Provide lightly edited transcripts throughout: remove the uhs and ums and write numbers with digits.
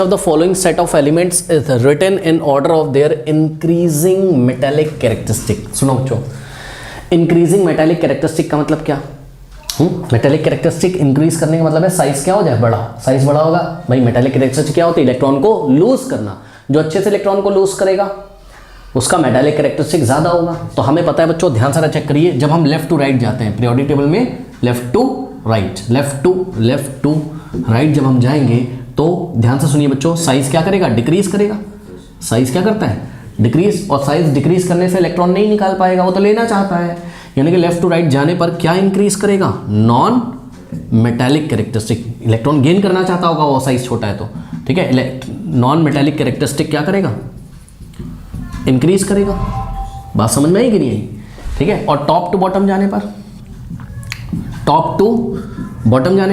of the following set of elements is written in order of their increasing metallic characteristic। सुनो बच्चों, increasing metallic characteristic का मतलब क्या? Metallic characteristic increase करने का मतलब है साइज क्या हो जाए, बड़ा। साइज बड़ा होगा भाई, मेटेलिक कैरेक्टरिस्टिक क्या होती है? इलेक्ट्रॉन को लूज करना। जो अच्छे से इलेक्ट्रॉन को लूज करेगा उसका मेटेलिक कैरेक्टरिस्टिक ज्यादा होगा। तो हमें पता है बच्चों, ध्यान से चेक करिए, जब हम लेफ्ट टू राइट जाते हैं पीरियोडिक टेबल में, लेफ्ट टू राइट जब हम जाएंगे तो ध्यान से सुनिए बच्चों, साइज क्या करेगा? डिक्रीज करेगा। साइज क्या करता है? डिक्रीज। और साइज डिक्रीज करने से इलेक्ट्रॉन नहीं निकाल पाएगा, वो तो लेना चाहता है। यानी कि लेफ्ट टू राइट जाने पर क्या इंक्रीज करेगा? Non metallic characteristic. Electron gain करना चाहता होगा, वो साइज छोटा है तो, ठीक है। नॉन मेटेलिक कैरेक्टरिस्टिक क्या करेगा? इंक्रीज करेगा। बात समझ में आई कि नहीं आई? ठीक है। और टॉप टू बॉटम जाने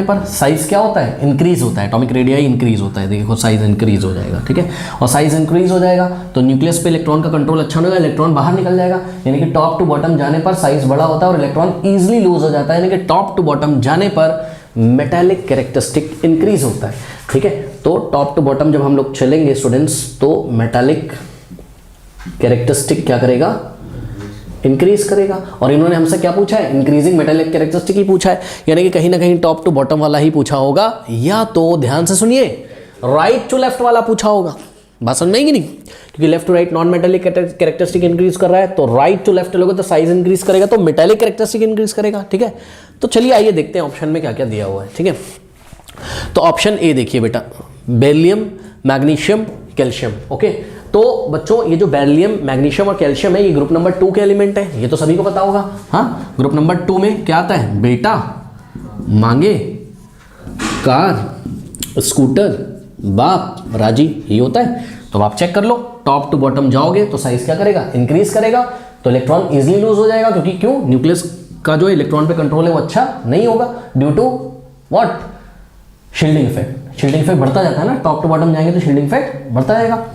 पर साइज क्या होता है? इंक्रीज होता है। एटॉमिक रेडियाई इंक्रीज होता है। देखो साइज इंक्रीज हो जाएगा, ठीक है। और साइज इंक्रीज हो जाएगा तो न्यूक्लियस पे इलेक्ट्रॉन का कंट्रोल अच्छा नहीं होगा, इलेक्ट्रॉन बाहर निकल जाएगा। यानी कि टॉप टू बॉटम जाने पर साइज बड़ा होता है और इलेक्ट्रॉन ईजिली लूज हो जाता है। यानी कि टॉप टू बॉटम जाने पर मेटेलिक कैरेक्टरिस्टिक इंक्रीज होता है, ठीक है। तो टॉप टू बॉटम जब हम लोग चलेंगे स्टूडेंट्स, तो मेटेलिक कैरेक्टरिस्टिक क्या करेगा? इंक्रीज करेगा। और इन्होंने हमसे क्या पूछा है? इंक्रीजिंग मेटेलिक कैरेक्टरिस्टिक ही पूछा है। यानी कि कहीं ना कहीं टॉप टू बॉटम वाला ही पूछा होगा, या तो ध्यान से सुनिए राइट टू लेफ्ट वाला पूछा होगा। बात समझ में आएगी नहीं? क्योंकि left to right non metallic characteristic increase कर रहा है, तो राइट टू लेफ्ट लोगे तो साइज इंक्रीज करेगा, तो मेटेलिक कैरेक्टरिस्टिक इंक्रीज करेगा, ठीक है। तो चलिए आइए देखते हैं ऑप्शन में क्या क्या दिया हुआ है, ठीक है। तो ऑप्शन ए देखिए बेटा, बेरिलियम, मैग्नीशियम, कैल्शियम। ओके, तो बच्चों ये जो बेरिलियम, मैग्नीशियम और कैल्शियम है, ये ग्रुप नंबर 2 के एलिमेंट है। ये तो सभी को पता होगा। हाँ, ग्रुप नंबर 2 में क्या आता है? बेटा, मांगे, कार, स्कूटर, बाप, राजी, ये होता है। तो आप चेक कर लो, टॉप टू बॉटम जाओगे तो साइज क्या करेगा? इंक्रीज करेगा। तो इलेक्ट्रॉन इजीली लूज हो जाएगा, क्योंकि क्यों? न्यूक्लियस का जो इलेक्ट्रॉन पे कंट्रोल है वो अच्छा नहीं होगा, due to what? Shielding effect. Shielding effect बढ़ता जाता है ना, टॉप टू बॉटम जाएंगे तो शील्डिंग इफेक्ट बढ़ता जाएगा,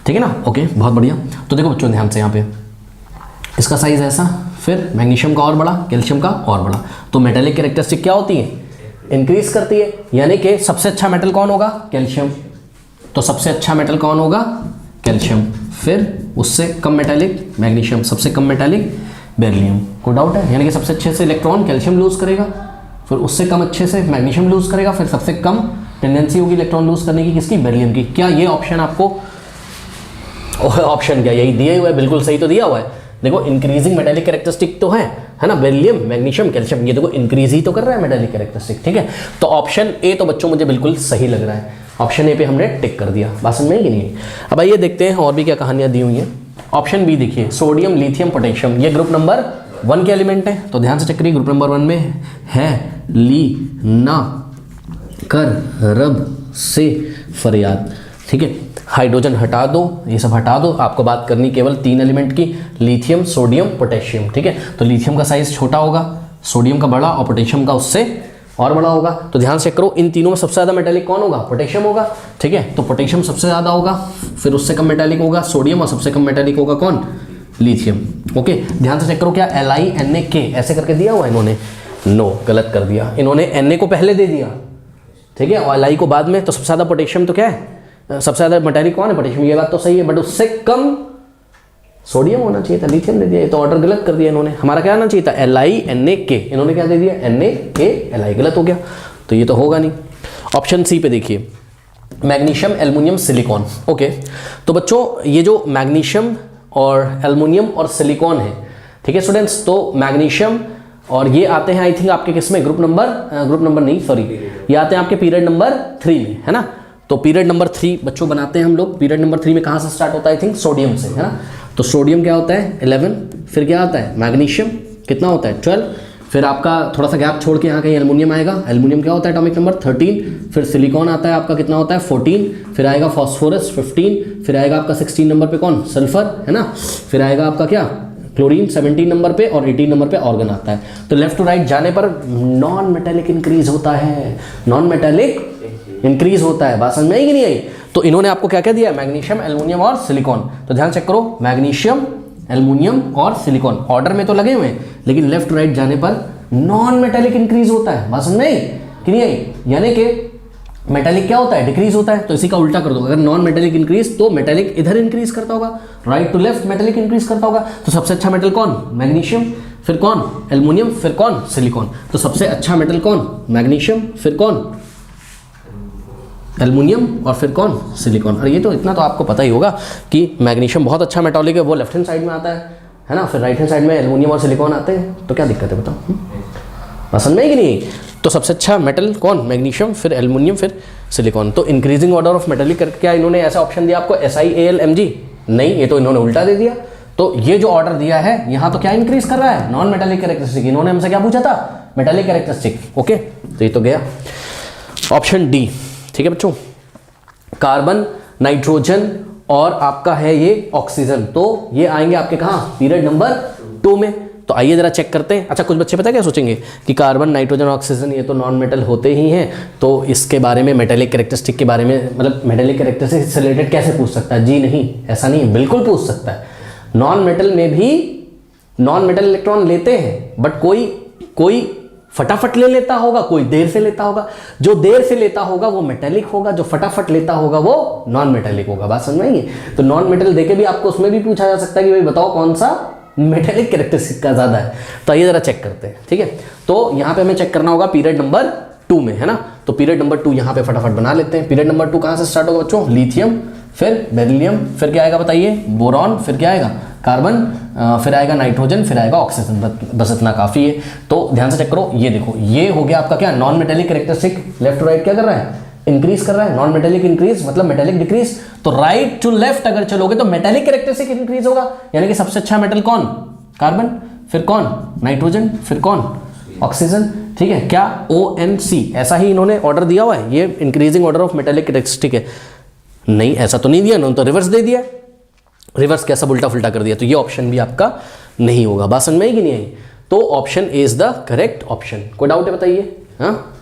ठीक है ना। ओके, बहुत बढ़िया। तो देखो बच्चों ध्यान से, यहाँ पे इसका साइज ऐसा, फिर मैग्नीशियम का और बड़ा, कैल्शियम का और बड़ा। तो मेटेलिक कैरेक्टरिस्टिक क्या होती है? इंक्रीज करती है। यानी कि सबसे अच्छा मेटल कौन होगा? कैल्शियम। तो सबसे अच्छा मेटल कौन होगा? कैल्शियम। फिर उससे कम मेटेलिक मैग्नीशियम, सबसे कम मेटेलिक बेरिलियम। कोई डाउट है? यानी कि सबसे अच्छे से इलेक्ट्रॉन कैल्शियम लूज करेगा, फिर उससे कम अच्छे से मैग्नीशियम लूज करेगा, फिर सबसे कम टेंडेंसी होगी इलेक्ट्रॉन लूज करने की, किसकी? बेरिलियम की। क्या ये ऑप्शन आपको ऑप्शन क्या यही दिया हुआ है? बिल्कुल सही तो दिया हुआ है। देखो इंक्रीजिंग मेटेलिक कैरेक्टरिस्टिक तो है ना, बेरिलियम, मैग्नीशियम, कैल्शियम, ये देखो इंक्रीज ही तो कर रहा है मेटेलिक कैरेक्टरिस्टिक, ठीक है। तो ऑप्शन ए तो बच्चों मुझे बिल्कुल सही लग रहा है। ऑप्शन ए पे हमने टिक कर दिया। बात समझ में आई कि नहीं? अब आइए देखते हैं और भी क्या कहानियां दी हुई हैं। ऑप्शन बी देखिए, सोडियम, लिथियम, पोटेशियम, ये ग्रुप नंबर 1 के एलिमेंट है। तो ध्यान से चेक करिए, ग्रुप नंबर 1 में है ली, ना, कर, रब, से, फरियाद, ठीक है। हाइड्रोजन हटा दो, ये सब हटा दो, आपको बात करनी केवल 3 एलिमेंट की, लिथियम, सोडियम, पोटेशियम, ठीक है। तो लिथियम का साइज छोटा होगा, सोडियम का बड़ा और पोटेशियम का उससे और बड़ा होगा। तो ध्यान से करो, इन तीनों में सबसे ज़्यादा मेटेलिक कौन होगा? पोटेशियम होगा, ठीक है। तो पोटेशियम सबसे ज़्यादा होगा, फिर उससे कम मेटेलिक होगा सोडियम, और सबसे कम मेटेलिक होगा कौन? लिथियम। ओके, ध्यान से चेक करो, क्या Li, Na, K ऐसे करके दिया हुआ इन्होंने? नो, गलत कर दिया इन्होंने। Na को पहले दे दिया, ठीक है, और Li को बाद में। तो सबसे ज़्यादा पोटेशियम तो क्या है? सबसे ज़्यादा मेटेलिक कौन है? पोटेशियम। ये बात तो सही है, बट उससे कम सोडियम होना चाहिए था, लिथियम दे दिया। ये तो ऑर्डर गलत कर दिया इन्होंने। हमारा क्या आना चाहिए था? Li, Na, K, इन्होंने क्या दे दिया? Na, K, Li, गलत हो गया। तो ये तो होगा नहीं। ऑप्शन सी पे देखिए, मैग्नीशियम, एल्युमिनियम, सिलिकॉन। ओके, तो बच्चों ये जो मैग्नीशियम और एल्युमिनियम और सिलिकॉन है, ठीक है स्टूडेंट्स, तो मैग्नीशियम और ये आते हैं आई थिंक आपके किसमें? ग्रुप नंबर नहीं, सॉरी, ये आते हैं आपके पीरियड नंबर 3 में, है ना। तो पीरियड नंबर 3 बच्चों बनाते हैं हम लोग। पीरियड नंबर 3 में कहाँ से स्टार्ट होता है? आई थिंक सोडियम से, है ना। तो सोडियम क्या होता है? 11, फिर क्या आता है? मैग्नीशियम कितना होता है? 12, फिर आपका थोड़ा सा गैप छोड़ के यहाँ कहीं एल्युमिनियम आएगा। एल्युमिनियम क्या होता है? एटॉमिक नंबर 13, फिर सिलिकॉन आता है आपका, कितना होता है? 14, फिर आएगा फॉस्फोरस 15, फिर आएगा आपका 16 नंबर पे कौन? सल्फर, है ना। फिर आएगा आपका क्या? क्लोरीन 17 नंबर पे, और 18 नंबर पे ऑर्गन आता है। तो लेफ्ट टू राइट जाने पर नॉन मेटेलिक इंक्रीज होता है, नॉन मेटेलिक इंक्रीज होता है। बात समझ में आई कि नहीं आई? तो इन्होंने आपको क्या क्या दिया? मैग्नीशियम, एल्युमिनियम और सिलिकॉन। तो ध्यान चेक करो, मैग्नीशियम, एल्युमिनियम और सिलिकॉन ऑर्डर में तो लगे हुए हैं, लेकिन लेफ्ट टू राइट जाने पर नॉन मेटेलिक इंक्रीज होता है। बात समझ में आई कि नहीं आई? यानी कि मेटेलिक क्या होता है, डिक्रीज होता है, तो इसी का उल्टा कर दो, अगर नॉन मेटेलिक इंक्रीज तो मेटेलिक इधर इंक्रीज करता होगा, right to left metallic increase करता होगा। तो सबसे अच्छा मेटल कौन, मैग्नीशियम, फिर कौन, एल्युमिनियम, फिर कौन, सिलिकॉन। तो सबसे अच्छा मेटल कौन, मैग्नीशियम, फिर कौन, एल्युमिनियम, और फिर कौन, सिलिकॉन। और ये तो इतना तो आपको पता ही होगा कि मैग्नीशियम बहुत अच्छा मेटॉलिक है, वो लेफ्ट हैंड साइड में आता है ना, फिर राइट हैंड साइड में एल्युमिनियम और सिलिकॉन आते हैं, तो क्या दिक्कत है बताओ, बात समझ में कि नहीं। तो सबसे अच्छा मेटल कौन, मैग्नीशियम, फिर एल्युमिनियम, फिर सिलिकॉन। तो इंक्रीजिंग ऑर्डर ऑफ मेटेलिक करके क्या इन्होंने ऐसा ऑप्शन दिया आपको SiAlMg, नहीं, ये तो इन्होंने उल्टा दे दिया। तो ये जो ऑर्डर दिया है यहाँ तो क्या इंक्रीज कर रहा है, नॉन मेटेलिक कैरेक्टरिस्टिक। इन्होंने हमसे क्या पूछा था, मेटेलिक कैरेक्टरिस्टिक। ओके, तो ये तो गया ऑप्शन डी। ठीक है बच्चों, कार्बन, नाइट्रोजन और आपका है ये ऑक्सीजन, तो ये आएंगे आपके कहाँ, पीरियड नंबर 2 में। तो आइए जरा चेक करते हैं। अच्छा, कुछ बच्चे पता है क्या सोचेंगे कि कार्बन, नाइट्रोजन, ऑक्सीजन ये तो नॉन मेटल होते ही हैं, तो इसके बारे में मेटेलिक कैरेक्टरिस्टिक के बारे में, मतलब मेटेलिक कैरेक्टरिस्टिक से रिलेटेड कैसे पूछ सकता है। जी नहीं, ऐसा नहीं है, बिल्कुल पूछ सकता है। नॉन मेटल में भी नॉन मेटल इलेक्ट्रॉन लेते हैं, बट कोई फटाफट ले लेता होगा, कोई देर से लेता होगा। जो देर से लेता होगा वो मेटेलिक होगा, जो फटाफट लेता होगा वो नॉन मेटेलिक होगा। बात समझ में आई? तो नॉन मेटल देके भी आपको उसमें भी पूछा जा सकता है कि भाई बताओ कौन सा मेटेलिक कैरेक्टरिस्टिक का ज्यादा है। तो ये जरा चेक करते हैं। ठीक है, तो यहाँ पे हमें चेक करना होगा पीरियड नंबर 2 में, है ना। तो पीरियड नंबर 2 यहाँ पे फटाफट बना लेते हैं। पीरियड नंबर 2 कहाँ से स्टार्ट होगा बच्चों, लिथियम, फिर बेरिलियम, फिर क्या आएगा बताइए, बोरॉन, फिर क्या आएगा, कार्बन, फिर आएगा नाइट्रोजन, फिर आएगा ऑक्सीजन। बस इतना काफी है। तो ध्यान से चेक करो, ये देखो, ये हो गया आपका क्या, non metallic characteristic. Left to right क्या कर रहा है, इंक्रीज कर रहा है। नॉन मेटेलिक इंक्रीज मतलब मेटेलिक डिक्रीज। तो राइट टू लेफ्ट अगर चलोगे तो मेटेलिक कैरेक्टरिस्टिक इंक्रीज होगा, यानी कि सबसे अच्छा मेटल कौन, कार्बन, फिर कौन, नाइट्रोजन, फिर कौन, ऑक्सीजन। ठीक है, क्या ONC, ऐसा ही इन्होंने ऑर्डर दिया हुआ है, ये increasing order of metallic characteristic है। नहीं, ऐसा तो नहीं दिया, इन्होंने तो रिवर्स दे दिया। रिवर्स कैसा, उल्टा फुल्टा कर दिया। तो ये ऑप्शन भी आपका नहीं होगा। बात समझ में आई कि नहीं आई? तो option A is the correct option. कोई डाउट है बताइए। हाँ,